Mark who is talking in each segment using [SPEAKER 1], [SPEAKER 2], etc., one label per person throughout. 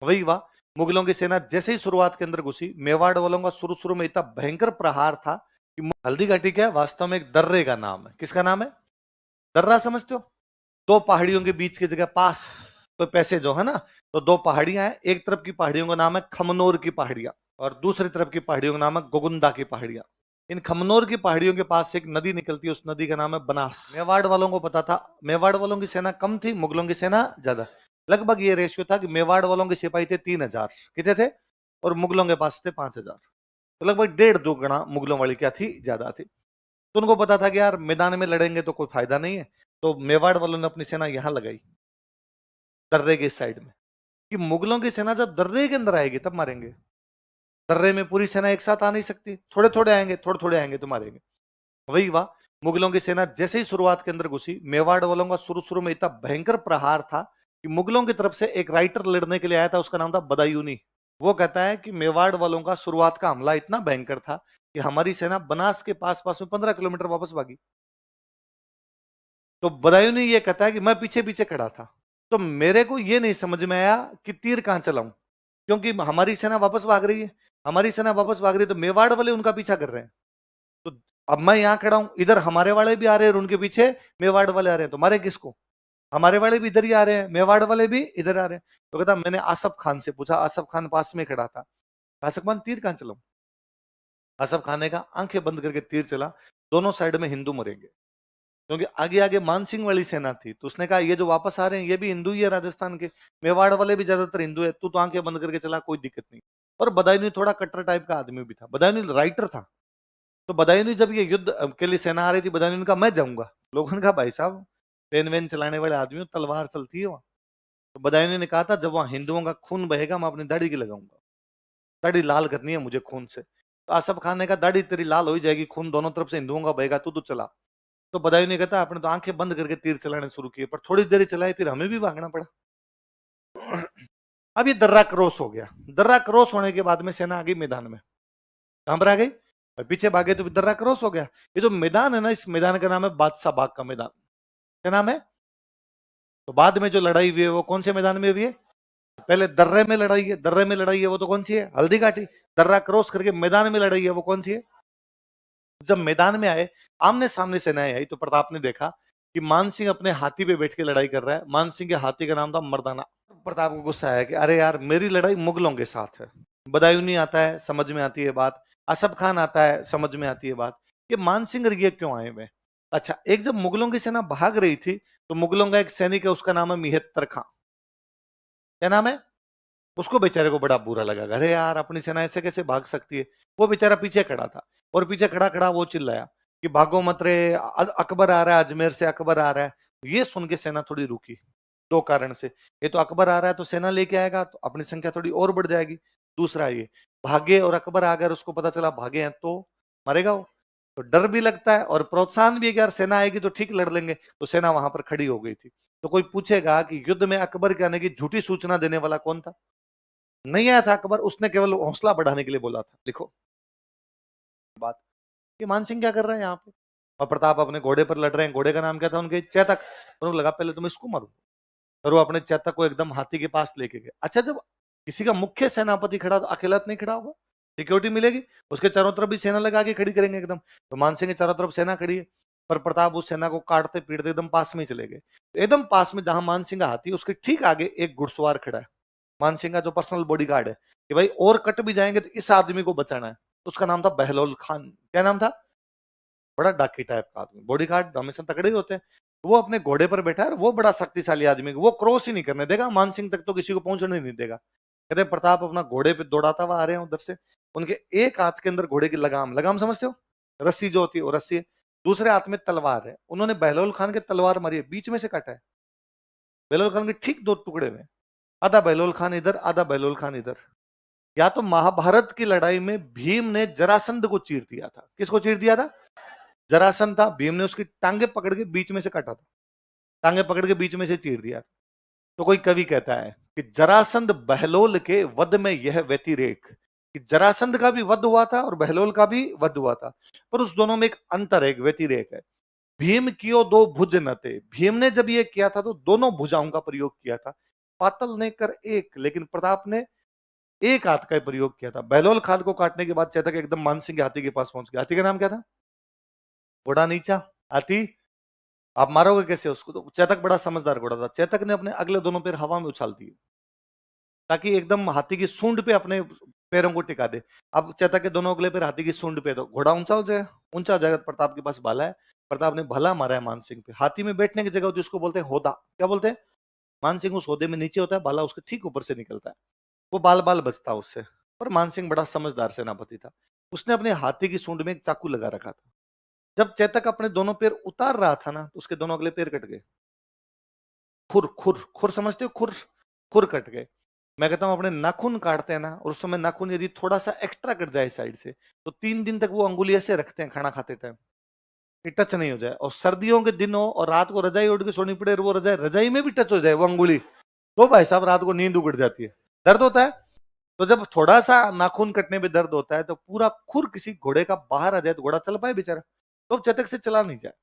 [SPEAKER 1] वही हुआ। मुगलों की सेना जैसे ही शुरुआत के अंदर घुसी, मेवाड़ वालों का शुरू शुरू में इतना भयंकर प्रहार था कि हल्दी घाटी क्या है, वास्तव में एक दर्रे का नाम है। किसका नाम है? दर्रा, समझते हो? दो पहाड़ियों के बीच की जगह पास, तो पैसे जो है ना, तो दो पहाड़ियां हैं। एक तरफ की पहाड़ियों का नाम है खमनोर की पहाड़ियां, और दूसरी तरफ की पहाड़ियों का नाम है गोगुंदा की पहाड़ियां। इन खमनोर की पहाड़ियों के पास से एक नदी निकलती है, उस नदी का नाम है बनास। मेवाड़ वालों को पता था, मेवाड़ वालों की सेना कम थी, मुगलों की सेना ज्यादा। लगभग ये रेशियो था कि मेवाड़ वालों के सिपाही थे 3,000, कितने थे, और मुगलों के पास थे 5,000। तो लगभग 1.5-2 गुना मुगलों वाली क्या थी, ज्यादा थी। तो उनको पता था कि यार मैदान में लड़ेंगे तो कोई फायदा नहीं है, तो मेवाड़ वालों ने अपनी सेना यहां लगाई, दर्रे के इस साइड में, कि मुगलों की सेना जब दर्रे के अंदर आएगी तब मारेंगे। दर्रे में पूरी सेना एक साथ आ नहीं सकती, थोड़े थोड़े आएंगे, थोड़े थोड़े आएंगे तो मारेंगे। वही हुआ। मुगलों की सेना जैसे ही शुरुआत के अंदर घुसी, मेवाड़ वालों का शुरू शुरू में इतना भयंकर प्रहार था कि मुगलों की तरफ से एक राइटर लड़ने के लिए आया था, उसका नाम था बदायूनी। वो कहता है कि मेवाड़ वालों का शुरुआत का हमला इतना भयंकर था कि हमारी सेना बनास के पास पास में 15 किलोमीटर वापस भागी। तो बदायूनी ये कहता है कि मैं पीछे पीछे खड़ा था, तो मेरे को ये नहीं समझ में आया कि तीर कहां चलाऊं, क्योंकि हमारी सेना वापस भाग रही है, हमारी सेना वापस भाग रही है, तो मेवाड़ वाले उनका पीछा कर रहे हैं। तो अब मैं यहां खड़ा हूं, इधर हमारे वाले भी आ रहे हैं और उनके पीछे मेवाड़ वाले आ रहे हैं, तो मारे किसको? हमारे वाले भी इधर ही आ रहे हैं, मेवाड़ वाले भी इधर आ रहे हैं। तो कहता मैंने आसफ खान से पूछा, आसफ खान पास में खड़ा था, आसफ खान तीर कहां चलाऊं? आसफ खान ने कहा आंखें बंद करके तीर चला, दोनों साइड में हिंदू मरेंगे। क्योंकि आगे आगे मानसिंह वाली सेना थी, तो उसने कहा ये जो वापस आ रहे हैं ये भी हिंदू ही है, राजस्थान के मेवाड़ वाले भी ज्यादातर हिंदू है, तू तो आंखें बंद करके चला, कोई दिक्कत नहीं। और बदायूनी थोड़ा कट्टर टाइप का आदमी भी था, बदायूनी राइटर था। तो बदायूनी जब ये युद्ध के लिए सेना आ रही थी, बदायूनी ने कहा मैं जाऊंगा। लोगों ने कहा भाई साहब, पेन वेन चलाने वाले आदमी हो, तलवार चलती है वहां। तो बदायूनी ने कहा था जब वहां हिंदुओं का खून बहेगा मैं अपनी दाढ़ी की लगाऊंगा, दाढ़ी लाल करनी है मुझे खून से। तो आसफ खान ने कहा दाढ़ी तेरी लाल हो ही जाएगी, खून दोनों तरफ से हिंदुओं का बहेगा, तू तो चला। तो बदायूं ने कहता आपने तो आंखें बंद करके तीर चलाने शुरू किए, पर थोड़ी देर ही चलाए, फिर हमें भी भागना पड़ा। अब ये दर्रा क्रॉस हो गया, दर्रा क्रॉस होने के बाद में सेना आ गई मैदान में। कहां पर आ गई? पीछे भागे तो दर्रा क्रॉस हो गया। ये जो मैदान है ना, इस मैदान का नाम है बादशाह बाग का मैदान। क्या नाम है? तो बाद में जो लड़ाई हुई है वो कौन से मैदान में हुई है? पहले दर्रे में लड़ाई है, दर्रे में लड़ाई है वो तो कौन सी है? हल्दी घाटी। दर्रा क्रॉस करके मैदान में लड़ाई है वो कौन सी है? जब मैदान में आए, आमने सामने सेनाएं आई, तो प्रताप ने देखा कि मानसिंह अपने हाथी पे बैठ के लड़ाई कर रहा है। मानसिंह के हाथी का नाम था मर्दाना। प्रताप को गुस्सा आया कि अरे यार मेरी लड़ाई मुगलों के साथ है। बदायूनी आता है, समझ में आती है बात। असफ खान आता है, समझ में आती है बात। ये मानसिंह ये क्यों आए हुए? अच्छा, एक जब मुगलों की सेना भाग रही थी, तो मुगलों का एक सैनिक है, उसका नाम है मिहत्तर खां। क्या नाम है? उसको बेचारे को बड़ा बुरा लगा, अरे यार अपनी सेना ऐसे कैसे भाग सकती है। वो बेचारा पीछे खड़ा था, और पीछे खड़ा खड़ा वो चिल्लाया कि भागो मत रे, अकबर आ रहा है, अजमेर से अकबर आ रहा है। ये सुन के सेना थोड़ी रुकी, दो कारण से। ये तो अकबर आ रहा है तो सेना लेके आएगा तो अपनी संख्या थोड़ी और बढ़ जाएगी। दूसरा ये भागे और अकबर आ गया, उसको पता चला भागे हैं तो मरेगा वो। तो डर भी लगता है और प्रोत्साहन भी है कि यार सेना आएगी तो ठीक लड़ लेंगे। तो सेना वहां पर खड़ी हो गई थी। तो कोई पूछेगा कि युद्ध में अकबर के आने की झूठी सूचना देने वाला कौन था? नहीं आया था अकबर, उसने केवल हौसला बढ़ाने के लिए बोला था। लिखो बात, कि मानसिंह क्या कर रहा है यहाँ पे, और प्रताप अपने घोड़े पर लड़ रहे हैं। घोड़े का नाम क्या था उनके? चेतक। उनको लगा पहले तुम इसको मारो, और वो अपने चेतक को एकदम हाथी के पास लेके गए। अच्छा, जब किसी का मुख्य सेनापति खड़ा तो अकेला तो नहीं खड़ा होगा, सिक्योरिटी मिलेगी, उसके चारों तरफ भी सेना लगा के खड़ी करेंगे एकदम। तो मानसिंह के चारों तरफ सेना खड़ी है, पर प्रताप उस सेना को काटते पीटते एकदम पास में ही चले गए। एकदम पास में जहां मानसिंह का हाथी, उसके ठीक आगे एक घुड़सवार खड़ा है, मानसिंह का जो पर्सनल बॉडीगार्ड है, कि भाई और कट भी जाएंगे तो इस आदमी को बचाना है। उसका नाम था बहलोल खान। क्या नाम था? बड़ा डाकी टाइप का आदमी, बॉडीगार्ड हमेशा तगड़े ही होते हैं। वो अपने घोड़े पर बैठा है, वो बड़ा शक्तिशाली आदमी, वो क्रॉस ही नहीं करने देगा, मानसिंह तक तो किसी को पहुंचने नहीं देगा। कहते प्रताप अपना घोड़े पे दौड़ाता हुआ आ रहे हैं उधर से। उनके एक हाथ के अंदर घोड़े की लगाम, लगाम समझते हो, रस्सी जो होती है वो रस्सी है। दूसरे हाथ में तलवार है। उन्होंने बहलोल खान के तलवार मारी है, बीच में से काटा है। बहलोल खान के ठीक दो टुकड़े में, आधा बहलोल खान इधर, आधा बहलोल खान इधर। या तो महाभारत की लड़ाई में भीम ने जरासंध को चीर दिया था। किसको चीर दिया था? जरासंध था, भीम ने उसकी टांगे पकड़ के बीच में से काटा था, टांगे पकड़ के बीच में से चीर दिया। तो कोई कवि कहता है कि जरासंध बहलोल के वध में यह व्यतिरेक, कि जरासंध का भी वध हुआ था और बहलोल का भी वध हुआ था, पर उस दोनों में एक अंतर है, एक व्यतिरेक है। भीम कियो दो भुज न थे, भीम ने जब ये किया था तो दोनों भुजाओं का प्रयोग किया था। पातल ने कर एक, लेकिन प्रताप ने एक हाथ का प्रयोग किया था। बहलोल खान को काटने के बाद चेतक एकदम मानसिंह के हाथी के पास पहुंच गया। हाथी का नाम क्या था? घोड़ा नीचा। हाथी, आप मारोगे कैसे उसको? तो चेतक बड़ा समझदार घोड़ा था। चेतक ने अपने अगले दोनों पैर हवा में उछाल दिए ताकि एकदम हाथी की सूंड पे अपने पैरों को टिका दे। अब चेतक के दोनों अगले पैर हाथी की सूंड पे, तो घोड़ा ऊंचा हो जाएगा, ऊंचा हो जाएगा। प्रताप के पास भाला है, प्रताप ने भला मारा है मानसिंह पे। हाथी में बैठने की जगह होती है, उसको बोलते हैं होदा। क्या बोलते हैं? मानसिंह उस होदे में नीचे होता है, भाला उसके ठीक ऊपर से निकलता है, वो बाल बाल बचता है उससे। पर मानसिंह बड़ा समझदार सेनापति था, उसने अपने हाथी की सूंड में एक चाकू लगा रखा था। जब चेतक अपने दोनों पैर उतार रहा था ना, तो उसके दोनों अगले पैर कट गए। खुर खुर खुर समझते हो? खुर खुर कट गए। मैं कहता हूं अपने नाखून काटते हैं ना, और उस समय नाखून यदि थोड़ा सा एक्स्ट्रा कट जाए साइड से, तो 3 दिन तक वो अंगुली ऐसे रखते हैं खाना खाते टाइम कि टच नहीं हो जाए। और सर्दियों के दिन हो और रात को रजाई उड़ के सोनी पड़े और वो रजाई रजाई में भी टच हो जाए वो अंगुली, तो भाई साहब रात को नींद उगड़ जाती है, दर्द होता है। तो जब थोड़ा सा नाखून कटने में दर्द होता है, तो पूरा खुर किसी घोड़े का बाहर आ जाए तो घोड़ा चल पाए बेचारा? तो अब चेतक से चला नहीं जाए।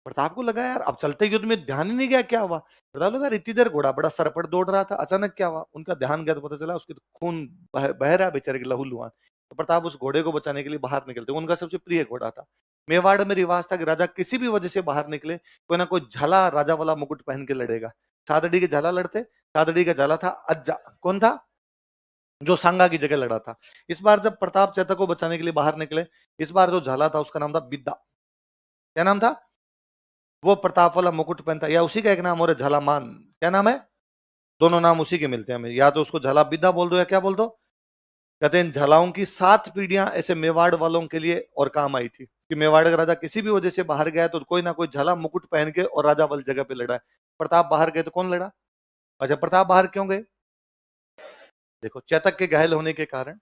[SPEAKER 1] प्रताप को लगा यार अब चलते युद्ध में ध्यान ही नहीं गया, क्या हुआ? प्रताप लगा इतनी देर घोड़ा बड़ा सरपट दौड़ रहा था, अचानक क्या हुआ? उनका ध्यान गया तो पता चला उसके खून बह रहा है बेचारे के लहू लुहान। तो प्रताप उस घोड़े को बचाने के लिए बाहर निकलते, उनका सबसे प्रिय घोड़ा था। मेवाड़ में रिवाज था कि राजा किसी भी वजह से बाहर निकले, कोई ना कोई झाला राजा वाला मुकुट पहन के लड़ेगा। सादड़ी के झाला लड़ते, सादड़ी का झाला था अज्जा। कौन था? जो सांगा की जगह लड़ा था। इस बार जब प्रताप चेतक को बचाने के लिए बाहर निकले, इस बार जो झाला था उसका नाम था बिद्दा। क्या नाम था? वो प्रताप वाला मुकुट पहनता, या उसी का एक नाम और है झालामान। क्या नाम है? दोनों नाम उसी के मिलते हैं हमें, या तो उसको झाला बिद्दा बोल दो या क्या बोल दो। कहते हैं झालाओं की 7 पीढ़ियां ऐसे मेवाड़ वालों के लिए और काम आई थी कि मेवाड़ का राजा किसी भी वजह से बाहर गया तो कोई ना कोई झाला मुकुट पहन के और राजा वाली जगह पे लड़ा है। प्रताप बाहर गए तो कौन लड़ा? अच्छा, प्रताप बाहर क्यों गए? देखो, चेतक के घायल होने के कारण।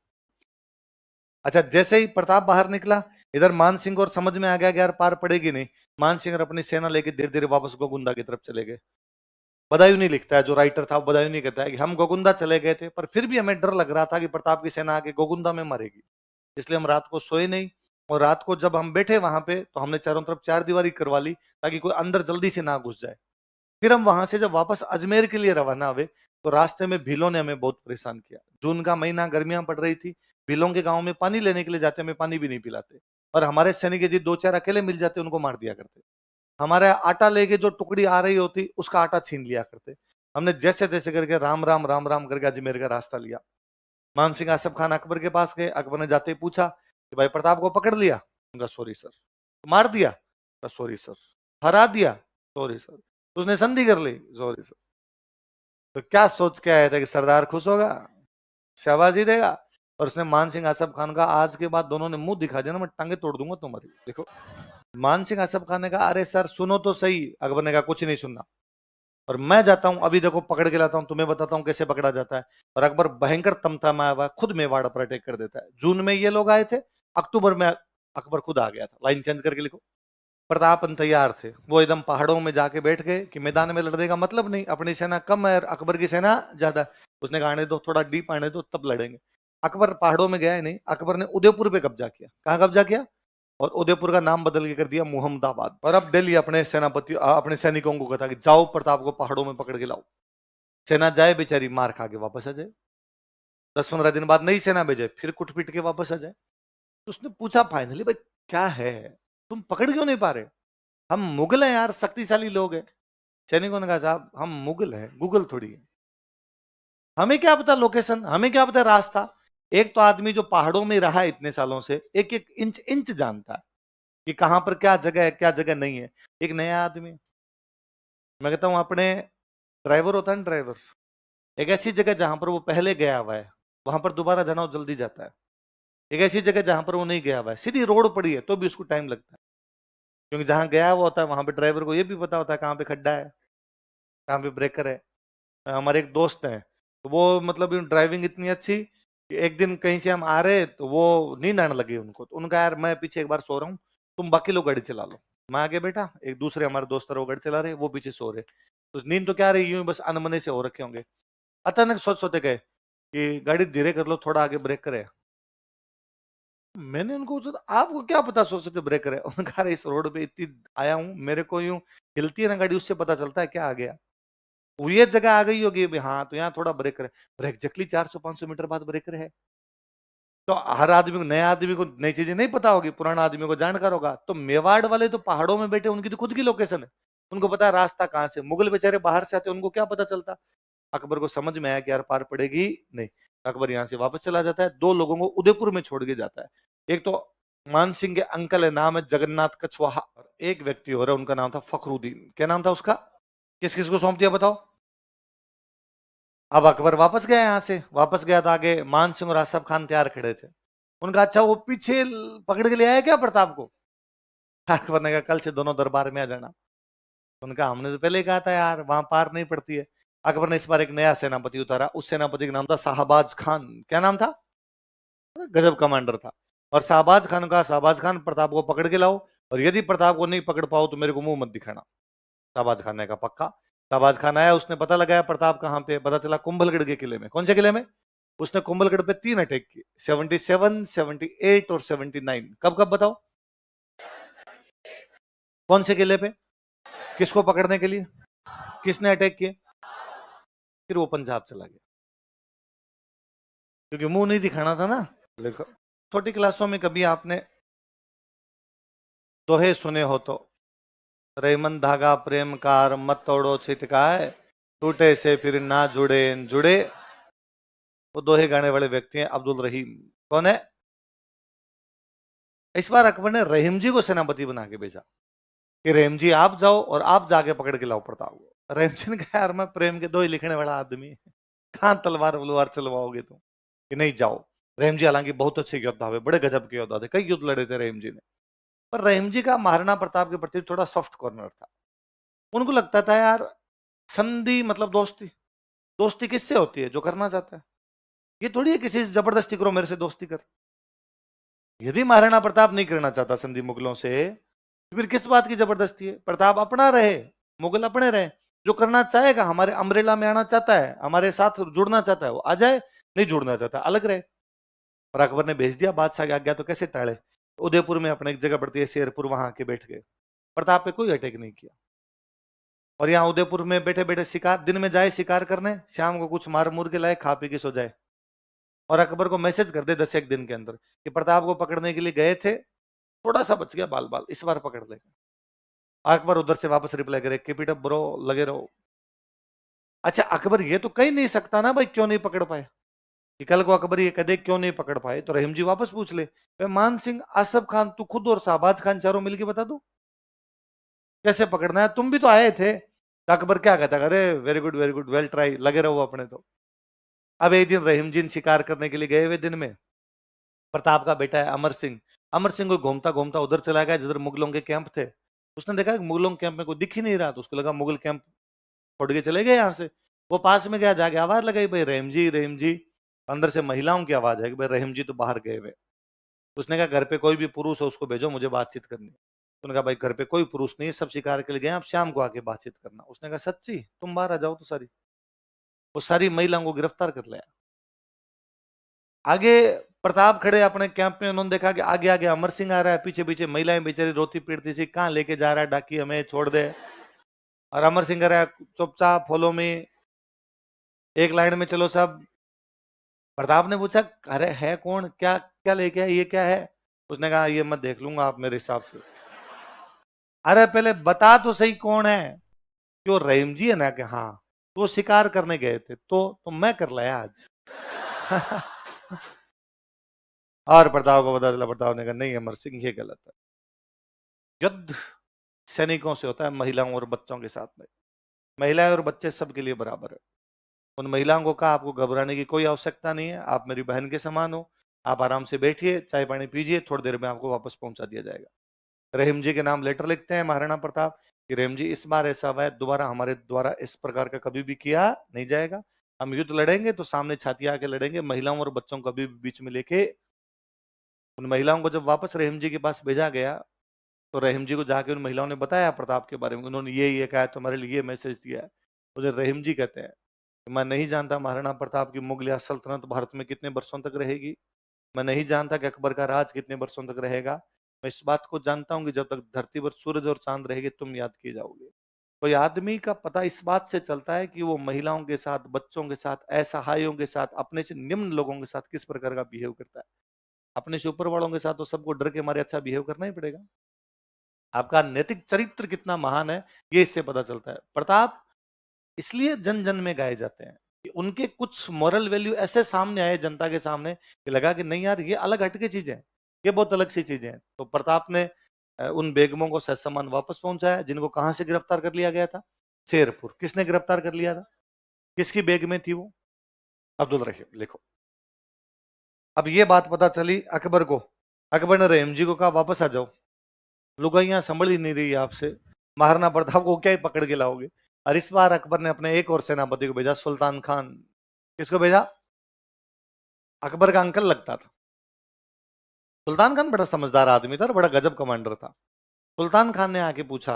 [SPEAKER 1] अच्छा, जैसे ही प्रताप बाहर निकला, इधर मान सिंह और समझ में आ गया कि यार पार पड़ेगी नहीं। मान सिंह अपनी सेना लेके धीरे धीरे वापस गोगुंदा की तरफ चले गए। बदायूं नहीं लिखता है, जो राइटर था बदायूं नहीं कहता है कि हम गोगुंदा चले गए थे, पर फिर भी हमें डर लग रहा था कि प्रताप की सेना आके गोगुंदा में मरेगी, इसलिए हम रात को सोए नहीं। और रात को जब हम बैठे वहां पे, तो हमने चारों तरफ चार दीवारी करवा ली ताकि कोई अंदर जल्दी से ना घुस जाए। फिर हम वहां से जब वापस अजमेर के लिए रवाना हुए, तो रास्ते में भीलों ने हमें बहुत परेशान किया। जून का महीना, गर्मियां पड़ रही थी। भीलों के गांव में पानी लेने के लिए जाते, हमें पानी भी नहीं पिलाते, और हमारे सैनिक यदि 2-4 अकेले मिल जाते उनको मार दिया करते। हमारे आटा लेके जो टुकड़ी आ रही होती उसका आटा छीन लिया करते। हमने जैसे तैसे करके राम राम राम राम करके अजमेर का रास्ता लिया। मान सिंह आसफ खान अकबर के पास गए। अकबर ने जाते ही पूछा कि भाई प्रताप को पकड़ लिया? उनका सॉरी सर। मार दिया? Sorry sir. हरा दिया? Sorry sir. उसने संधि कर ली? Sorry sir. तो क्या सोच के आया था कि सरदार खुश होगा, शाबाशी देगा? और उसने मान सिंह आसफ खान का, आज के बाद दोनों ने मुंह दिखा दिया ना, मैं टांगे तोड़ दूंगा तुम्हारी। देखो, मान सिंह आसफ खान ने कहा अरे सर सुनो तो सही। अकबर ने कहा कुछ नहीं सुनना, और मैं जाता हूं अभी, देखो पकड़ के लाता हूं, तुम्हें बताता हूं कैसे पकड़ा जाता है। और अकबर भयंकर तमतमाया हुआ खुद मेवाड़ पर अटैक कर देता है। जून में ये लोग आए थे, अक्टूबर में अकबर खुद आ गया था। लाइन चेंज करके लिखो। प्रतापन तैयार थे, वो एकदम पहाड़ों में जाके बैठ गए कि मैदान में लड़ने का मतलब नहीं, अपनी सेना कम है और अकबर की सेना ज्यादा। उसने कहा आने दो, थोड़ा डीप आने दो, तब लड़ेंगे। अकबर पहाड़ों में गया ही नहीं, अकबर ने उदयपुर पे कब्जा किया। कहाँ कब्जा किया? और उदयपुर का नाम बदल के कर दिया मुहम्मदाबाद। और अब दिल्ली अपने सेनापति अपने सैनिकों को कहता कि जाओ प्रताप को पहाड़ों में पकड़ के लाओ। सेना जाए बेचारी, मार खा के वापस आ जाए। 10-15 दिन बाद नई सेना भेजे, फिर कुट पीट के वापस आ जाए। तो उसने पूछा फाइनली भाई क्या है, तुम पकड़ क्यों नहीं पा रहे? हम मुगल हैं यार, शक्तिशाली लोग हैं। सैनिकों ने कहा साहब हम मुगल हैं, गूगल थोड़ी है। हमें क्या पता लोकेशन, हमें क्या पता रास्ता। एक तो आदमी जो पहाड़ों में रहा है इतने सालों से, एक एक इंच इंच जानता है कि कहां पर क्या जगह है क्या जगह नहीं है। एक नया आदमी, मैं कहता हूं अपने ड्राइवर होता है ना, ड्राइवर, एक ऐसी जगह जहां पर वो पहले गया हुआ है, वहां पर दोबारा जाना वो जल्दी जाता है। एक ऐसी जगह जहां पर वो नहीं गया हुआ है, सीधी रोड पड़ी है तो भी उसको टाइम लगता है, क्योंकि जहां गया हुआ होता है वहां पे ड्राइवर को ये भी पता होता है कहाँ पे खड्डा है, कहाँ पे ब्रेकर है। हमारे एक दोस्त हैं, तो वो मतलब ड्राइविंग इतनी अच्छी कि एक दिन कहीं से हम आ रहे तो वो नींद आने लगी उनको, तो उनका यार मैं पीछे एक बार सो रहा हूँ, तुम बाकी लोग गाड़ी चला लो। मैं आगे बैठा, एक दूसरे हमारे दोस्त वो गाड़ी चला रहे, वो पीछे सो रहे। तो नींद तो क्या रही, यूं बस अनमने से हो रखे होंगे। अचानक सोच सोते गए कि गाड़ी धीरे कर लो, थोड़ा आगे ब्रेक करे। मैंने उनको पूछा आपको क्या पता सोच सोते ब्रेक करे? उन्होंने कहा इस रोड पे इतनी आया हूँ, मेरे को यूं हिलती है ना गाड़ी, उससे पता चलता है क्या आ गया। ये जगह आ गई होगी, हाँ तो यहाँ थोड़ा ब्रेकर है, और एग्जैक्टली 400-500 मीटर बाद ब्रेकर है। तो हर आदमी को, नए आदमी को नई चीजें नहीं पता होगी, पुराना आदमी को जानकार होगा। तो मेवाड़ वाले तो पहाड़ों में बैठे, उनकी तो खुद की लोकेशन है, उनको पता है रास्ता कहाँ से। मुगल बेचारे बाहर से आते, उनको क्या पता चलता। अकबर को समझ में आया कि यार पार पड़ेगी नहीं। अकबर यहाँ से वापस चला जाता है, दो लोगों को उदयपुर में छोड़ के जाता है। एक तो मान सिंह के अंकल है, नाम है जगन्नाथ कछवाहा, और एक व्यक्ति हो रहा है, उनका नाम था फखरुद्दीन। क्या नाम था उसका? किस किस को सौंप दिया बताओ? अब अकबर वापस गया, यहाँ से वापस गया तो आगे मान सिंह और आसफ खान तैयार खड़े थे। उनका अच्छा वो पीछे पकड़ के ले आया क्या प्रताप को? अकबर ने कहा कल से दोनों दरबार में आ जाना। उनका हमने तो पहले ही कहा था यार, वहां पार नहीं पड़ती है। अकबर ने इस बार एक नया सेनापति उतारा, उस सेनापति का नाम था शाहबाज खान। क्या नाम था? गजब कमांडर था। और शाहबाज खान का, शाहबाज खान प्रताप को पकड़ के लाओ, और यदि प्रताप को नहीं पकड़ पाओ तो मेरे को मुंह मत दिखाना। शाहबाज खान ने कहा पक्का। शाहबाज खान आया, उसने पता लगाया प्रताप कहाँ पे, पता चला कुंभलगढ़ के किले में। कौन से किले में? उसने कुंभलगढ़ पे 3 अटैक किए, 77, 78 और 79। कब कब बताओ? कौन से किले पे? किसको पकड़ने के लिए? किसने अटैक किए? फिर वो पंजाब चला गया, क्योंकि मुंह नहीं दिखाना था ना। देखो, छोटी क्लासों में कभी आपने दोहे सुने हो तो, रेमन धागा प्रेम कार मत तोड़ो छिटकाए, टूटे से फिर ना जुड़े जुड़े। वो दोहे गाने वाले व्यक्ति हैं अब्दुल रहीम। कौन है? इस बार अकबर ने रहीम जी को सेनापति बना के भेजा कि रहीम जी आप जाओ और आप जाके पकड़ के लाओ प्रताप को। रहीम जी ने कहा यार मैं प्रेम के दोहे लिखने वाला आदमी, कहां तलवार वलवार चलवाओगे तुम, कि नहीं जाओ। रहीम जी हालांकि बहुत अच्छे योद्धा हुए, बड़े गजब के योद्धा थे, कई युद्ध लड़े थे रहीम जी ने। पर रहीम जी का महाराणा प्रताप के प्रति थोड़ा सॉफ्ट कॉर्नर था। उनको लगता था यार संधि मतलब दोस्ती, दोस्ती किससे होती है? जो करना चाहता है। ये थोड़ी है किसी से जबरदस्ती करो मेरे से दोस्ती कर। यदि महाराणा प्रताप नहीं करना चाहता संधि मुगलों से, तो फिर किस बात की जबरदस्ती है? प्रताप अपना रहे, मुगल अपने रहे। जो करना चाहेगा, हमारे अम्ब्रेला में आना चाहता है, हमारे साथ जुड़ना चाहता है, वो आ जाए, नहीं जुड़ना चाहता अलग रहे। और अकबर ने भेज दिया, बादशाह की आज्ञा तो कैसे टाले। उदयपुर में अपने एक जगह पड़ती है शेरपुर, वहां आके बैठ गए। प्रताप पे कोई अटैक नहीं किया। और यहाँ उदयपुर में बैठे बैठे शिकार, दिन में जाए शिकार करने, शाम को कुछ मार मुर के लाए, खा पी के सो जाए। और अकबर को मैसेज कर दे 10 एक दिन के अंदर कि प्रताप को पकड़ने के लिए गए थे, थोड़ा सा बच गया बाल बाल, इस बार पकड़ लेंगे। अकबर उधर से वापस रिप्लाई करे कीप इट अप ब्रो, लगे रहो। अच्छा अकबर ये तो कह नहीं सकता ना भाई क्यों नहीं पकड़ पाए, कि कल को अकबर ये कदे क्यों नहीं पकड़ पाए, तो रहीम जी वापस पूछ ले मान सिंह आसफ खान तू खुद और शाहबाज खान चारों मिलके बता दो कैसे पकड़ना है, तुम भी तो आए थे। तो अकबर क्या कहता, अरे वेरी गुड वेल ट्राई, लगे रहो अपने। तो अब एक दिन रहीम जी शिकार करने के लिए गए हुए, दिन में प्रताप का बेटा है अमर सिंह, अमर सिंह को घूमता घूमता उधर चला गया जिधर मुगलों के कैंप थे। उसने देखा कि मुगलों के कैंप में कोई दिख ही नहीं रहा, तो उसको लगा मुगल कैंप छोड़ के चले गए यहाँ से। वो पास में गया, जाके आवाज लगाई भाई रहीम जी रहीम जी। अंदर से महिलाओं की आवाज है कि भाई रहीम जी तो बाहर गए हुए। उसने कहा घर पे कोई भी पुरुष हो उसको भेजो, मुझे बातचीत करनी है। उसने कहा भाई घर पे कोई पुरुष नहीं है, सब शिकार के लिए गए, आप शाम को आके बातचीत करना। उसने कहा सच्ची, तुम बाहर आ जाओ तो सारी। वो सारी महिलाओं को गिरफ्तार कर लिया। आगे प्रताप खड़े अपने कैंप में, उन्होंने देखा कि आगे आगे अमर सिंह आ रहा है, पीछे पीछे महिलाएं बेचारी रोती पीटती सी, कहाँ लेके जा रहा है डाकी, हमें छोड़ दे। और अमर सिंह कह रहा है चुपचाप फॉलो में, एक लाइन में चलो सब। प्रताप ने पूछा अरे है कौन, क्या क्या लेके है, ये क्या है? उसने कहा ये मैं देख लूंगा आप मेरे हिसाब से। अरे पहले बता तो सही कौन है। क्यों रहीम जी है ना? कि हाँ। तो शिकार करने गए थे, तो मैं कर लाया आज। और प्रताप को बता दिला, प्रताप ने कहा नहीं अमर सिंह ये गलत है। युद्ध सैनिकों से होता है, महिलाओं और बच्चों के साथ में। महिलाएं और बच्चे सबके लिए बराबर है। उन महिलाओं को कहा आपको घबराने की कोई आवश्यकता नहीं है, आप मेरी बहन के समान हो, आप आराम से बैठिए, चाय पानी पीजिए, थोड़ी देर में आपको वापस पहुंचा दिया जाएगा। रहीम जी के नाम लेटर लिखते हैं महाराणा प्रताप कि रहीम जी इस बार ऐसा हुआ है, दोबारा हमारे द्वारा इस प्रकार का कभी भी किया नहीं जाएगा। हम युद्ध लड़ेंगे तो सामने छाती आके लड़ेंगे, महिलाओं और बच्चों को कभी भी बीच में लेके। उन महिलाओं को जब वापस रहीम जी के पास भेजा गया, तो रहीम जी को जाके उन महिलाओं ने बताया प्रताप के बारे में, उन्होंने ये कहा तुम्हारे लिए मैसेज दिया है। मुझे रहीम जी कहते हैं मैं नहीं जानता महाराणा प्रताप की मुगलिया सल्तनत भारत में कितने वर्षों तक रहेगी, मैं नहीं जानता कि अकबर का राज कितने वर्षों तक रहेगा। मैं इस बात को जानता हूं कि जब तक धरती पर सूरज और चांद रहेगी तुम याद किए जाओगे। कोई आदमी का पता इस बात से चलता है कि वो महिलाओं के साथ, बच्चों के साथ, असहायों के साथ, अपने से निम्न लोगों के साथ किस प्रकार का बिहेव करता है। अपने से ऊपर वालों के साथ तो सबको डर के मारे अच्छा बिहेव करना ही पड़ेगा। आपका नैतिक चरित्र कितना महान है ये इससे पता चलता है। प्रताप इसलिए जन जन में गाए जाते हैं कि उनके कुछ मॉरल वैल्यू ऐसे सामने आए जनता के सामने कि लगा कि नहीं यार ये अलग हटके चीजें हैं, ये बहुत अलग सी चीजें हैं। तो प्रताप ने उन बेगमों को सह सम्मान वापस पहुंचाया जिनको कहां से गिरफ्तार कर लिया गया था, शेरपुर। किसने गिरफ्तार कर लिया था, किसकी बेग में थी वो, अब्दुल रहीम। लिखो, अब ये बात पता चली अकबर को। अकबर ने रहीम जी को कहा वापस आ जाओ, लुगाइयां संभल ही नहीं रही आपसे, महाराणा प्रताप को क्या ही पकड़ के लाओगे। और इस बार अकबर ने अपने एक और सेनापति को भेजा, सुल्तान खान। किसको भेजा, अकबर का अंकल लगता था। सुल्तान खान बड़ा समझदार आदमी था और बड़ा गजब कमांडर था। सुल्तान खान ने आके पूछा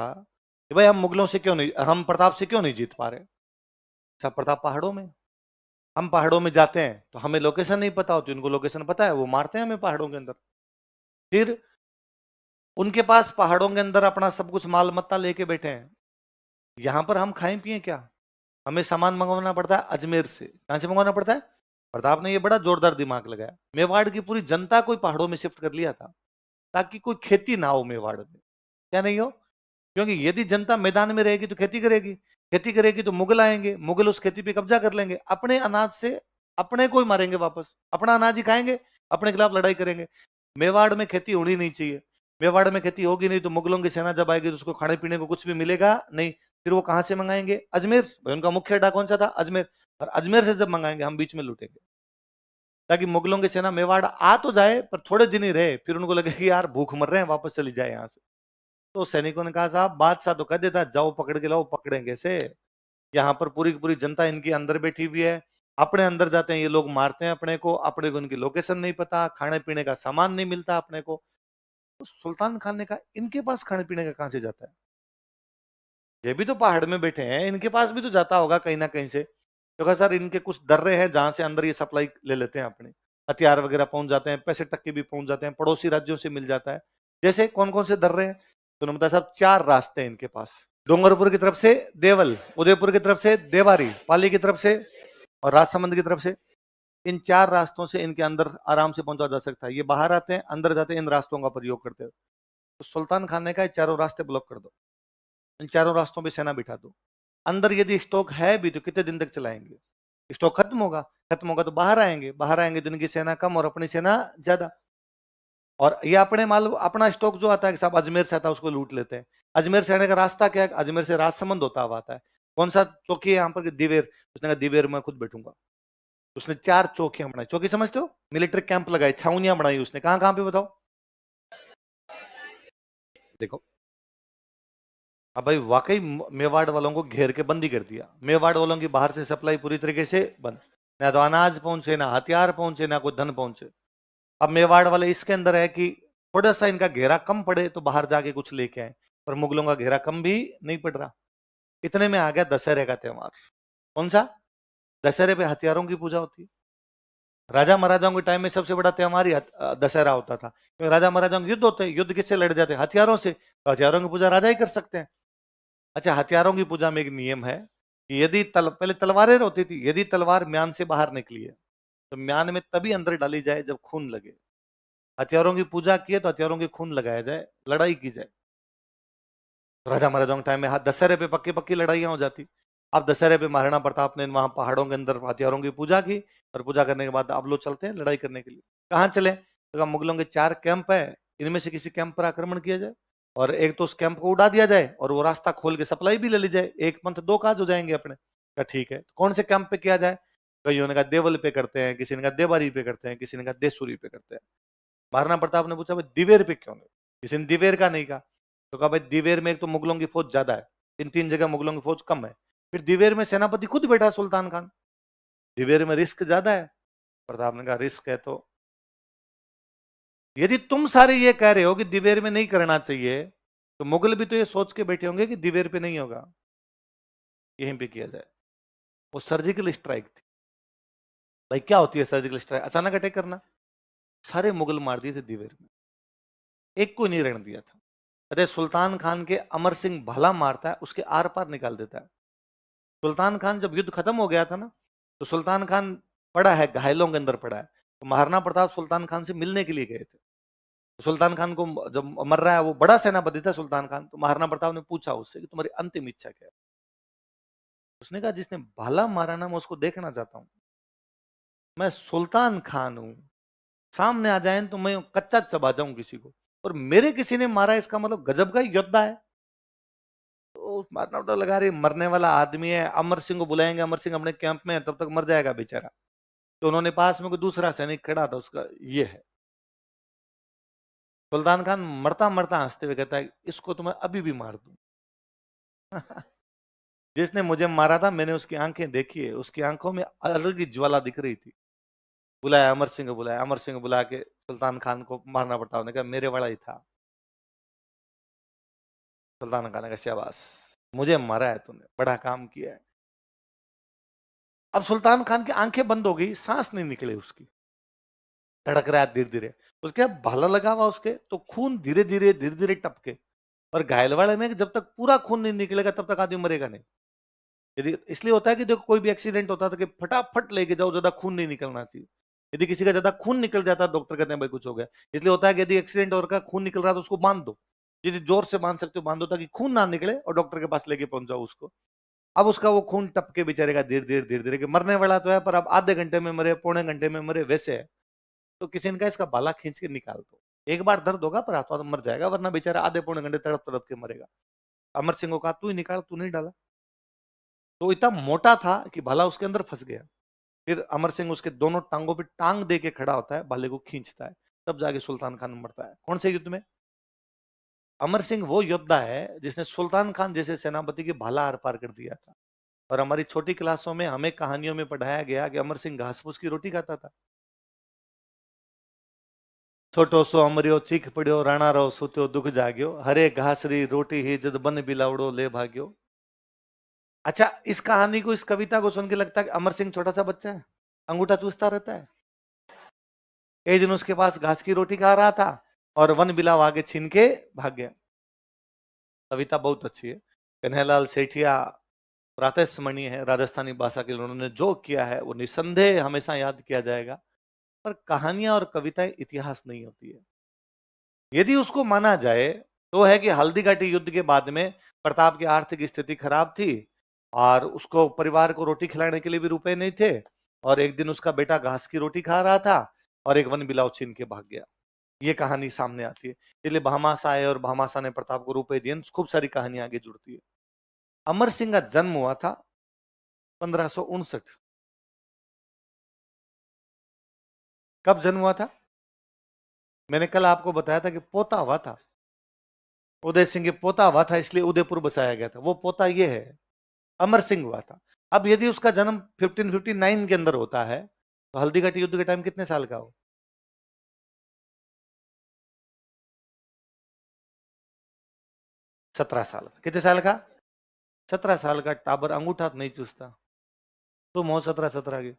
[SPEAKER 1] कि भाई हम मुगलों से क्यों नहीं, हम प्रताप से क्यों नहीं जीत पा रहे। अच्छा, प्रताप पहाड़ों में, हम पहाड़ों में जाते हैं तो हमें लोकेशन नहीं पता होती, उनको लोकेशन पता है, वो मारते हैं हमें पहाड़ों के अंदर। फिर उनके पास पहाड़ों के अंदर अपना सब कुछ माल मत्ता लेके बैठे हैं, यहां पर हम खाएं पिए क्या, हमें सामान मंगवाना पड़ता है अजमेर से। कहां से मंगवाना पड़ता है, प्रताप ने ये बड़ा जोरदार दिमाग लगाया। मेवाड़ की पूरी जनता को पहाड़ों में शिफ्ट कर लिया था ताकि कोई खेती ना हो मेवाड़ में। क्या नहीं हो, क्योंकि यदि जनता मैदान में रहेगी तो खेती करेगी, खेती करेगी तो मुगल आएंगे, मुगल उस खेती पे कब्जा कर लेंगे, अपने अनाज से अपने को ही मारेंगे वापस, अपना अनाज ही खाएंगे, अपने खिलाफ लड़ाई करेंगे। मेवाड़ में खेती होनी नहीं चाहिए। मेवाड़ में खेती होगी नहीं तो मुगलों की सेना जब आएगी तो उसको खाने पीने को कुछ भी मिलेगा नहीं। फिर वो कहां से मंगाएंगे, अजमेर। भाई उनका मुख्य अड्डा कौन सा था, अजमेर। और अजमेर से जब मंगाएंगे हम बीच में लूटेंगे, ताकि मुगलों की सेना मेवाड़ आ तो जाए पर थोड़े दिन ही रहे, फिर उनको लगे कि यार भूख मर रहे हैं, वापस चली जाए यहां से। तो सैनिकों ने कहा साहब बादशाह तो कह देता जाओ पकड़ के लाओ, पकड़ेंगे से, यहाँ पर पूरी की पूरी जनता इनके अंदर बैठी हुई है, अपने अंदर जाते हैं ये लोग, मारते हैं अपने को उनकी लोकेशन नहीं पता, खाने पीने का सामान नहीं मिलता अपने को। तो सुल्तान खान ने कहा इनके पास खाने पीने का कहां से जाता है, ये भी तो पहाड़ में बैठे हैं, इनके पास भी तो जाता होगा कहीं ना कहीं से। तो कहा सर इनके कुछ दर्रे हैं जहां से अंदर ये सप्लाई ले लेते हैं अपने, हथियार वगैरह पहुंच जाते हैं, पैसे टक्के भी पहुंच जाते हैं, पड़ोसी राज्यों से मिल जाता है। जैसे कौन कौन से दर्रे हैं, तो उन्होंने बताया साहब 4 रास्ते हैं इनके पास। डूंगरपुर की तरफ से देवल, उदयपुर की तरफ से देवारी, पाली की तरफ से और राजसमंद की तरफ से। इन 4 रास्तों से इनके अंदर आराम से पहुंचा जा सकता है। ये बाहर आते हैं, अंदर जाते हैं, इन रास्तों का प्रयोग करते हैं। तो सुल्तान खान ने कहा चारों रास्ते ब्लॉक कर दो, इन चारों रास्तों पे सेना बिठा दो। अंदर यदि स्टॉक है भी तो कितने दिन तक चलाएंगे, स्टॉक खत्म होगा तो बाहर आएंगे, बाहर आएंगे तो इनकी सेना कम और अपनी सेना ज्यादा। और ये अपने माल, अपना स्टॉक जो आता है साहब अजमेर से आता है उसको लूट लेते हैं। अजमेर से आने का रास्ता क्या है, अजमेर से राजसमंद होता हुआ आता है। कौन सा चौकी है यहाँ पर, दिवेर। उसने कहा दिवेर में खुद बैठूंगा। उसने 4 चौकियां बनाई, चौकी समझते हो, मिलिट्री कैंप लगाए, छावनियां बनाई उसने। कहां कहां पे बताओ, देखो। अब भाई वाकई मेवाड़ वालों को घेर के बंदी कर दिया, मेवाड़ वालों की बाहर से सप्लाई पूरी तरीके से बंद, ना तो अनाज पहुंचे, ना हथियार पहुंचे, ना कोई धन पहुंचे। अब मेवाड़ वाले इसके अंदर है कि थोड़ा सा इनका घेरा कम पड़े तो बाहर जाके कुछ लेके आए, पर मुगलों का घेरा कम भी नहीं पड़ रहा। इतने में आ गया दशहरे का त्योहार। कौन सा, दशहरे पे हथियारों की पूजा होती है। राजा महाराजाओं के टाइम में सबसे बड़ा त्योहार ही दशहरा होता था, क्योंकि राजा महाराजाओं के युद्ध होते हैं, युद्ध किससे लड़ जाते हैं, हथियारों से, तो हथियारों की पूजा राजा ही कर सकते हैं। अच्छा, हथियारों की पूजा में एक नियम है कि यदि पहले तलवारें होती थी, यदि तलवार म्यान से बाहर निकली है तो म्यान में तभी अंदर डाली जाए जब खून लगे। हथियारों की पूजा की है तो हथियारों की खून लगाया जाए, लड़ाई की जाए। राजा महाराजाओं के टाइम में दशहरे पे पक्की पक्की लड़ाइयां हो जाती। अब दशहरे पे महाराणा प्रताप ने वहां पहाड़ों के अंदर हथियारों की पूजा की, और पूजा करने के बाद अब लोग चलते हैं लड़ाई करने के लिए। कहाँ चले, तो मुगलों के 4 कैंप है, इनमें से किसी कैंप पर आक्रमण किया जाए और एक तो उस कैंप को उड़ा दिया जाए और वो रास्ता खोल के सप्लाई भी ले ली जाए, एक पंथ 2 काज हो जाएंगे अपने। कहा ठीक है, तो कौन से कैंप पे किया जाए, कईयों ने कहा देवल पे करते हैं, किसी ने कहा देवारी पे करते हैं, किसी ने कहा देसूरी पे करते हैं। महाराणा प्रताप ने पूछा भाई दिवेर पे क्यों नहीं, किसी ने दिवेर का नहीं कहा। तो कहा भाई दिवेर में एक तो मुगलों की फौज ज्यादा है, 3 जगह मुगलों की फौज कम है, फिर दिवेर में सेनापति खुद बैठा सुल्तान खान, दिवेर में रिस्क ज्यादा है। प्रताप ने कहा रिस्क है तो यदि तुम सारे ये कह रहे हो कि दिवेर में नहीं करना चाहिए, तो मुगल भी तो ये सोच के बैठे होंगे कि दिवेर पे नहीं होगा, यहीं पे किया जाए। वो सर्जिकल स्ट्राइक थी। भाई क्या होती है सर्जिकल स्ट्राइक, अचानक अटैक करना। सारे मुगल मार दिए थे दिवेर में, एक को नहीं रहने दिया था। अरे सुल्तान खान के अमर सिंह भाला मारता है, उसके आर पार निकाल देता है। सुल्तान खान जब युद्ध खत्म हो गया था ना, तो सुल्तान खान पड़ा है, घायलों के अंदर पड़ा है, तो महाराणा प्रताप सुल्तान खान से मिलने के लिए गए थे। तो सुल्तान खान को जब मर रहा है, वो बड़ा सेनापति था सुल्तान खान, तो महाराणा प्रताप ने पूछा उससे कि तुम्हारी अंतिम इच्छा क्या है। उसने कहा जिसने भाला मारा ना, मैं उसको देखना चाहता हूं। मैं सुल्तान खान हूं, सामने आ जाए तो मैं कच्चा चबा जाऊं किसी को, और मेरे किसी ने मारा, इसका मतलब गजब का ही योद्धा है। तो मारना उठा लगा रही, मरने वाला आदमी है, अमर सिंह को बुलाएंगे, अमर सिंह अपने कैंप में है, तब तक मर जाएगा बेचारा। तो उन्होंने पास में कोई दूसरा सैनिक खड़ा था, उसका ये है। सुल्तान खान मरता मरता हंसते हुए कहता है, इसको तो मैं अभी भी मार दूं। जिसने मुझे मारा था, मैंने उसकी आंखें देखी है, उसकी आंखों में अलग ही ज्वाला दिख रही थी। बुलाया अमर सिंह को, बुलाया अमर सिंह को, बुला के सुल्तान खान को मारना पड़ता, उन्होंने कहा मेरे वाला ही था। सुल्तान खान ने कहा शाबाश, मुझे मारा है तूने, बड़ा काम किया है। अब सुल्तान खान की आंखें बंद हो गई, सांस नहीं निकले उसकी, धड़क रहा है धीरे धीरे। उसके भाला लगा हुआ उसके, तो खून धीरे धीरे धीरे धीरे टपके। और घायल वाले में जब तक पूरा खून नहीं निकलेगा, तब तक आदमी मरेगा नहीं। यदि इसलिए होता है कि देखो कोई भी एक्सीडेंट होता था कि फटाफट लेके जाओ, ज्यादा खून नहीं निकलना चाहिए। यदि किसी का ज्यादा खून निकल जाता है, डॉक्टर कहते हैं भाई कुछ हो गया। इसलिए होता है कि यदि एक्सीडेंट और का खून निकल रहा है, तो उसको बांध दो। यदि जोर से बांध सकते हो बांध दो, ताकि खून ना निकले, और डॉक्टर के पास लेके पहुंच जाओ उसको। अब उसका वो खून टपके बेचारे का धीरे धीरे धीरे धीरे, मरने वाला तो है, पर अब आधे घंटे में मरे, पौने घंटे में मरे, वैसे है। तो किसी ने कहा इसका बाला खींच के निकाल दो, एक बार दर्द होगा पर हाथों हाथ मर जाएगा, वरना बेचारा आधे पौने घंटे तड़प तड़प के मरेगा। अमर सिंह को कहा तू ही निकाल, तू नहीं डाला। तो इतना मोटा था कि भाला उसके अंदर फंस गया। फिर अमर सिंह उसके दोनों टांगों पे टांग दे के खड़ा होता है, भाले को खींचता है, तब जाके सुल्तान खान मरता है। कौन से युद्ध में? अमर सिंह वो योद्धा है जिसने सुल्तान खान जैसे सेनापति के भाला आर पार कर दिया था। और हमारी छोटी क्लासों में हमें कहानियों में पढ़ाया गया कि अमर सिंह घास फूस की रोटी खाता था। छोटो सो अमरियो चीख पड़ियो, राणा रो सुत्यो दुख जाग्यो, हरे घासरी रोटी ही जद बन बिलावड़ो ले भाग्यो। अच्छा, इस कहानी को, इस कविता को सुन के लगता है कि अमर सिंह छोटा सा बच्चा है, अंगूठा चूसता रहता है। एक दिन उसके पास घास की रोटी खा रहा था, और वन बिलाव आगे छीन के भाग गया। कविता बहुत अच्छी है। कन्हैयालाल सेठिया प्रातः स्मरणीय है, राजस्थानी भाषा के लिए उन्होंने जो किया है वो निसंदेह हमेशा याद किया जाएगा। पर कहानियां और कविताएं इतिहास नहीं होती है। यदि उसको माना जाए, तो है कि हल्दी घाटी युद्ध के बाद में प्रताप की आर्थिक स्थिति खराब थी, और उसको परिवार को रोटी खिलाने के लिए भी रुपए नहीं थे, और एक दिन उसका बेटा घास की रोटी खा रहा था, और एक वन बिलाव छीन के भाग गया। ये कहानी सामने आती है। इसलिए भामाशा आए और भामाशा ने प्रताप को रुपए दिए, खूब सारी कहानियां आगे जुड़ती है। अमर सिंह का जन्म हुआ था 1559। कब जन्म हुआ था? मैंने कल आपको बताया था कि पोता हुआ था, उदय सिंह के पोता हुआ था, इसलिए उदयपुर बसाया गया था। वो पोता ये है, अमर सिंह हुआ था। अब यदि उसका जन्म 1559 के अंदर होता है, तो हल्दीघाटी युद्ध के टाइम कितने साल का हो? 17 साल। कितने साल का? 17 साल का टाबर अंगूठा नहीं चूसता, तुम हो 17 के।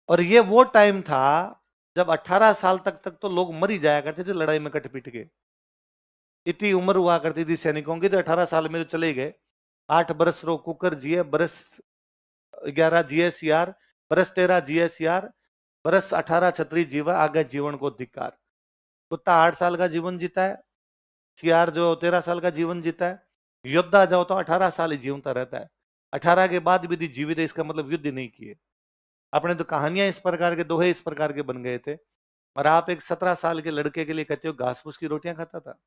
[SPEAKER 1] और ये वो टाइम था जब 18 साल तक तो लोग मर ही जाया करते थे लड़ाई में कट पीट के। इतनी उम्र हुआ करती थी सैनिकों की, तो 18 साल में तो चले गए। 8 बरस रो कुकर जिए, बरस 11 जिए सियार, बरस 13 जिए सियार, बरस 18 छतरी जीवा, आगे जीवन को धिक्कार। कुत्ता 8 साल का जीवन जीता है, सियार जो 13 साल का जीवन जीता है, योद्धा जाओ तो 18 साल ही जीवता रहता है। 18 के बाद भी यदि जीवित है, इसका मतलब युद्ध नहीं किए। अपने तो कहानियां इस प्रकार के, दोहे इस प्रकार के बन गए थे। और आप एक 17 साल के लड़के के लिए कहते हो घास फूस की रोटियां खाता था।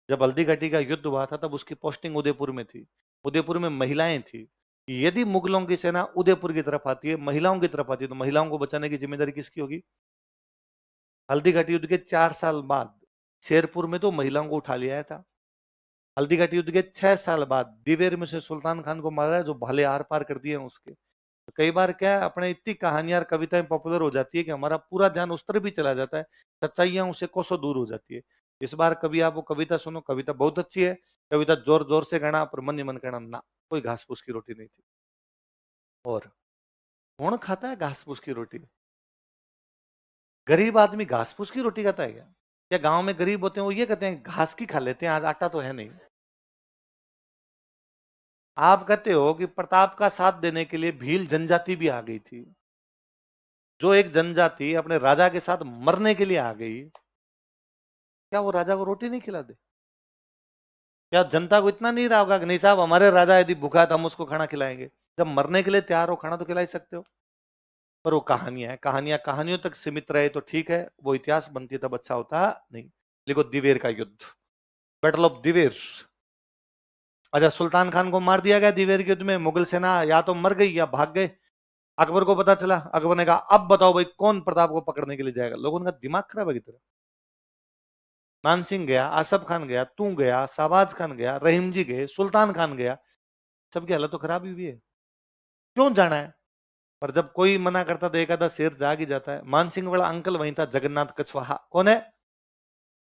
[SPEAKER 1] जब हल्दी घाटी का युद्ध हुआ था, तब उसकी पोस्टिंग उदयपुर में थी। उदयपुर में महिलाएं थी। यदि मुगलों की सेना उदयपुर की तरफ आती है, महिलाओं की तरफ आती है, तो महिलाओं को बचाने की जिम्मेदारी किसकी होगी? हल्दी घाटी युद्ध के 4 साल बाद शेरपुर में तो महिलाओं को उठा लिया था। हल्दी घाटी युद्ध के 6 साल बाद दिवेर में से सुल्तान खान को मारा है, जो भाले आर पार कर दिए हैं उसके। तो कई बार क्या है, अपने इतनी कहानियां और कविताएं पॉपुलर हो जाती है कि हमारा पूरा ध्यान उस तरफ भी चला जाता है, सच्चाइयां उससे कोसों दूर हो जाती है। इस बार कभी आप वो कविता सुनो, कविता बहुत अच्छी है, कविता जोर जोर से गाना, पर मन ही मन कहना ना, कोई घास फूस की रोटी नहीं थी। और कौन खाता है घास फूस की रोटी? गरीब आदमी घास फूस की रोटी खाता है क्या? क्या गांव में गरीब होते हैं वो ये कहते हैं घास की खा लेते हैं, आज आटा तो है नहीं। आप कहते हो कि प्रताप का साथ देने के लिए भील जनजाति भी आ गई थी, जो एक जनजाति अपने राजा के साथ मरने के लिए आ गई, क्या वो राजा को रोटी नहीं खिला दे? क्या जनता को इतना नहीं रहा होगा कि नहीं साहब हमारे राजा यदि भूखा है तो हम उसको खाना खिलाएंगे? जब मरने के लिए तैयार हो खाना तो खिला ही सकते हो। पर वो कहानियां हैं, कहानियां कहानियों तक सीमित रहे तो ठीक है, वो इतिहास बनती है तब अच्छा होता नहीं। लिखो दिवेर का युद्ध, बैटल ऑफ दिवेर। अच्छा, सुल्तान खान को मार दिया गया दिवेर के युद्ध में, मुगल सेना या तो मर गई या भाग गए। अकबर को पता चला, अकबर ने कहा अब बताओ भाई कौन प्रताप को पकड़ने के लिए जाएगा। लोगों का दिमाग खराब है की तरह। मानसिंह गया, आसफ खान गया, तू गया, शाहबाज खान गया, रहीम जी गए, सुल्तान खान गया, सबकी हालत तो खराब ही हुई है। क्यों जाना है? पर जब कोई मना करता तो एक आधा शेर जाग ही जाता है। मानसिंह वाला अंकल वहीं था, जगन्नाथ कछवाहा। कौन है?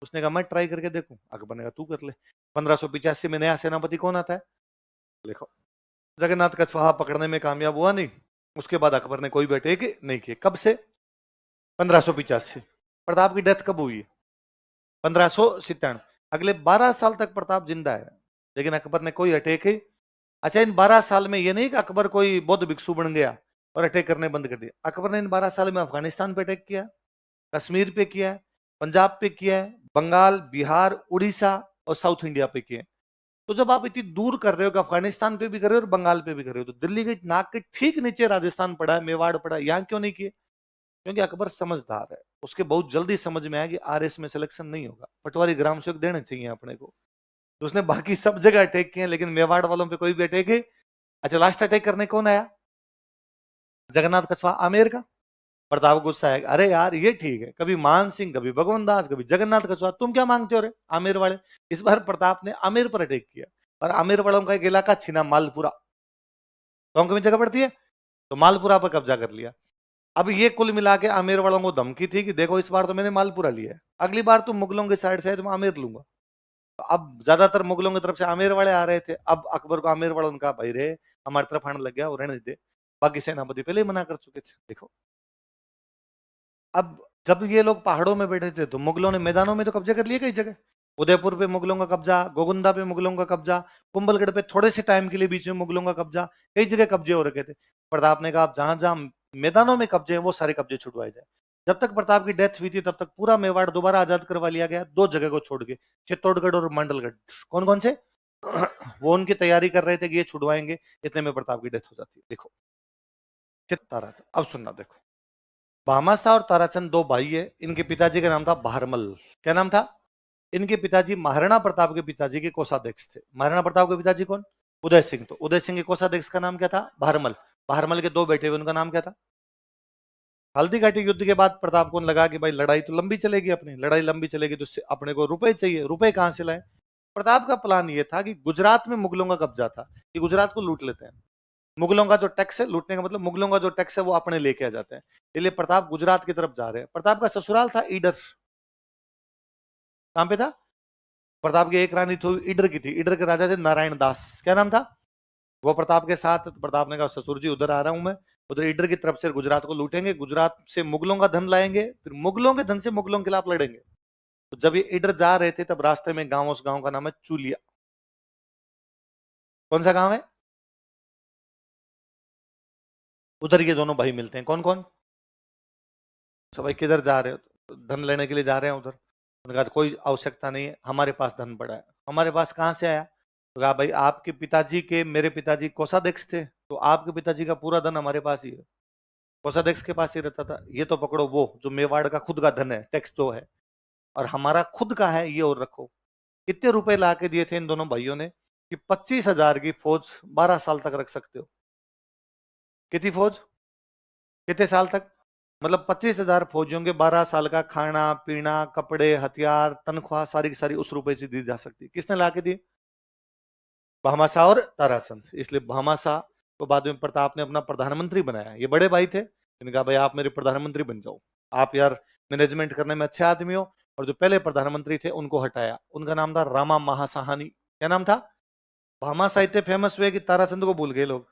[SPEAKER 1] उसने कहा मैं ट्राई करके देखूं। अकबर ने कहा तू कर ले। 1585 में नया सेनापति कौन आता है? देखो, जगन्नाथ कछवाहा पकड़ने में कामयाब हुआ नहीं। उसके बाद अकबर ने कोई बैठे कि नहीं किए। कब से? 1585। प्रताप की डेथ कब हुई? 1597। अगले 12 साल तक प्रताप जिंदा है, लेकिन अकबर ने कोई अटैक ही। अच्छा, इन 12 साल में ये नहीं कि अकबर कोई बौद्ध भिक्षु बन गया और अटैक करने बंद कर दिया। अकबर ने इन 12 साल में अफगानिस्तान पे अटैक किया, कश्मीर पे किया है, पंजाब पे किया है, बंगाल, बिहार, उड़ीसा और साउथ इंडिया पे किए। तो जब आप इतनी दूर कर रहे हो कि अफगानिस्तान पे भी कर रहे हो और बंगाल पे भी कर रहे हो, तो दिल्ली के नाक के ठीक नीचे राजस्थान पड़ा है, मेवाड़ पड़ा है, यहाँ क्यों नहीं किए? क्योंकि अकबर समझदार है, उसके बहुत जल्दी समझ में आया कि आरएस में सिलेक्शन नहीं होगा, पटवारी ग्राम सेवक देने चाहिए अपने को। तो उसने बाकी सब जगह अटैक किए, लेकिन मेवाड़ वालों पे कोई भी अटैक है। अच्छा, लास्ट अटैक करने कौन आया? जगन्नाथ कछवा, आमेर का। प्रताप गुस्सा है, अरे यार ये ठीक है, कभी मान सिंह, कभी भगवंत दास, कभी जगन्नाथ कछवा, तुम क्या मांगते हो रे आमेर वाले? इस बार प्रताप ने आमेर पर अटैक किया और आमेर वालों का एक इलाका छीना, मालपुरा, टोंक में जगह पड़ती है, तो मालपुरा पर कब्जा कर लिया। अब ये कुल मिला के आमेर वालों को धमकी थी कि देखो इस बार तो मैंने मालपुरा लिया है, अगली बार तुम मुगलों की साइड से है तो मैं आमेर लूंगा। तो अब ज्यादातर मुगलों की तरफ से आमेर वाले आ रहे थे। अब अकबर को आमेर वालों ने कहा भाई रे हमारी तरफ आने लग गया, वो रहने दे। बाकी सेनापति पहले ही मना कर चुके थे। देखो, अब जब ये लोग पहाड़ों में बैठे थे तो मुगलों ने मैदानों में तो कब्जे कर लिए कई जगह। उदयपुर पे मुगलों का कब्जा, गोगुंदा पे मुगलों का कब्जा, कुंभलगढ़ पे थोड़े से टाइम के लिए बीच में मुगलों का कब्जा, कई जगह कब्जे हो रखे थे। प्रताप ने कहा आप जहां जहां मैदानों में कब्जे हैं वो सारे कब्जे छुड़वाए जाए। जब तक प्रताप की डेथ हुई थी तब तक पूरा मेवाड़ दोबारा आजाद करवा लिया गया, दो जगह को छोड़ के, चित्तौड़गढ़ और मंडलगढ़। कौन कौन से? वो उनकी तैयारी कर रहे थे कि ये छुड़वाएंगे, इतने में प्रताप की डेथ हो जाती है। देखो, चित्तारा। अब सुनना, देखो, भामाशाह और ताराचंद दो भाई है। इनके पिताजी का नाम था भारमल। क्या नाम था? इनके पिताजी महाराणा प्रताप के पिताजी के कोषाध्यक्ष थे। महाराणा प्रताप के पिताजी कौन? उदय सिंह। तो उदय सिंह के कोषाध्यक्ष का नाम क्या था? भारमल। भारमल के दो बेटे हुए, उनका नाम क्या था? हल्दी घाटी युद्ध के बाद प्रताप को लगा कि भाई लड़ाई तो लंबी चलेगी, अपनी लड़ाई लंबी चलेगी तो अपने को रुपए चाहिए, रुपए कहां से लाए? प्रताप का प्लान ये था कि गुजरात में मुगलों का कब्जा था, कि गुजरात को लूट लेते हैं। मुगलों का जो टैक्स है, लूटने का मतलब मुगलों का जो टैक्स है वो अपने लेके आ जाते हैं। इसलिए प्रताप गुजरात की तरफ जा रहे हैं। प्रताप का ससुराल था ईडर। कहां पे था? प्रताप की एक रानी थी ईडर की थी। ईडर के राजा थे नारायण दास। क्या नाम था? वो प्रताप के साथ, तो प्रताप ने कहा ससुर जी उधर आ रहा हूं मैं, उधर ईडर की तरफ से गुजरात को लूटेंगे, गुजरात से मुगलों का धन लाएंगे, फिर मुगलों के धन से मुगलों के खिलाफ लड़ेंगे। तो जब ये ईडर जा रहे थे तब रास्ते में गांव, उस गांव का नाम है चूलिया। कौन सा गांव है? उधर ये दोनों भाई मिलते हैं। कौन कौन? सब भाई किधर जा रहे हो? तो धन लेने के लिए जा रहे हैं उधर। उन्होंने कहा कोई आवश्यकता नहीं है, हमारे पास धन पड़ा है। हमारे पास कहां से आया? तो कहा भाई आपके पिताजी के, मेरे पिताजी कोषाध्यक्ष थे, तो आपके पिताजी का पूरा धन हमारे पास ही है, कोषाध्यक्ष के पास ही रहता था। ये तो पकड़ो वो जो मेवाड़ का खुद का धन है, टैक्स जो है, और हमारा खुद का है ये और रखो। कितने रुपए ला के दिए थे इन दोनों भाइयों ने कि 25,000 की फौज 12 साल तक रख सकते हो। कितनी फौज? कितने साल तक? मतलब 25,000 फौजियों के 12 साल का खाना पीना, कपड़े, हथियार, तनख्वाह सारी की सारी उस रुपए से दी जा सकती। किसने ला के दी? भामाशाह और ताराचंद। इसलिए भामाशाह को बाद में प्रताप ने अपना प्रधानमंत्री बनाया। ये बड़े भाई थे, इन्होंने कहा भाई आप मेरे प्रधानमंत्री बन जाओ, आप यार मैनेजमेंट करने में अच्छे आदमी हो। और जो पहले प्रधानमंत्री थे उनको हटाया, उनका नाम था रामा महासाहानी। क्या नाम था? भामाशाह इतने फेमस हुए कि ताराचंद को भूल गए लोग।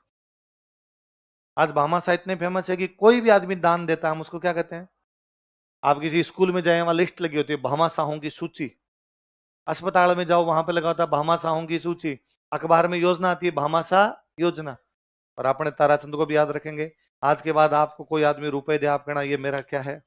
[SPEAKER 1] आज भामाशाह इतने फेमस है कि कोई भी आदमी दान देता है हम उसको क्या कहते हैं? आप किसी स्कूल में जाए, वहां लिस्ट लगी होती है भामाशाहों की सूची। अस्पताल में जाओ, वहां पे लगा होता है भामाशाहों की सूची। अखबार में योजना आती है भामाशाह योजना। और अपने ताराचंद को भी याद रखेंगे। आज के बाद आपको कोई आदमी रुपए दे, आप कहना ये मेरा क्या है,